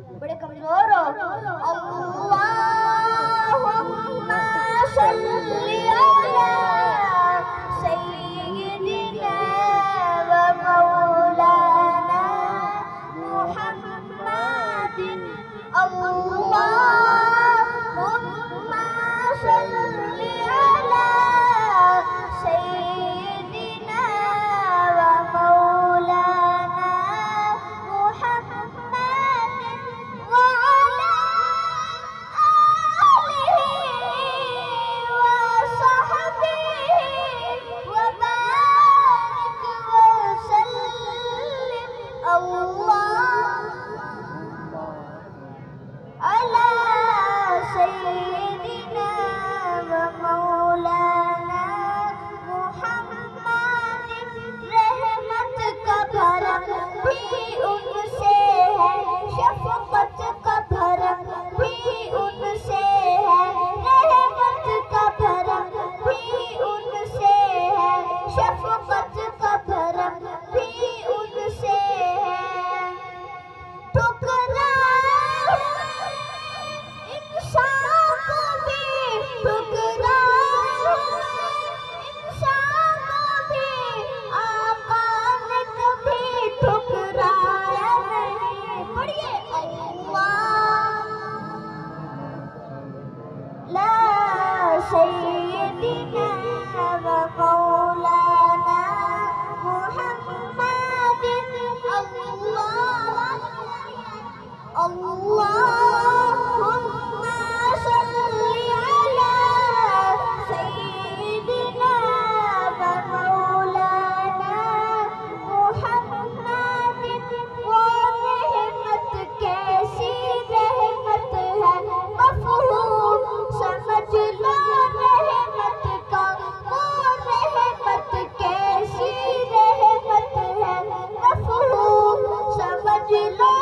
بڑے کمزور ہو. اللہم صلی علی سیدنا و مولانا محمد. اللہم صلی علی سیدنا و مولانا محمد وعلی آلہ وصحبہ وبارک وسلم. اللہم علی سیدنا و مولانا محمد. رحمت کا بھرم بھی ان سے ہے, شفقت کا بھرم بھی ان سے ہے. رحمت کا بھرم بھی ان سے ہے, شفقت کا بھرم بھی ان سے ہے. ٹھکرائے انسان کو بھی, ٹھکرائے انسان کو بھی آقا نے کبھی ٹھکرایا نہیں. پڑھیے اللہ لا سیدنا و مولانا محمد. اللہم صلی علی سیدنا و مولانا محمد. وہ رحمت کیسی رحمت ہے, مفہوم سمجھ لو رحمت کا. وہ رحمت کیسی رحمت ہے, مفہوم سمجھ لو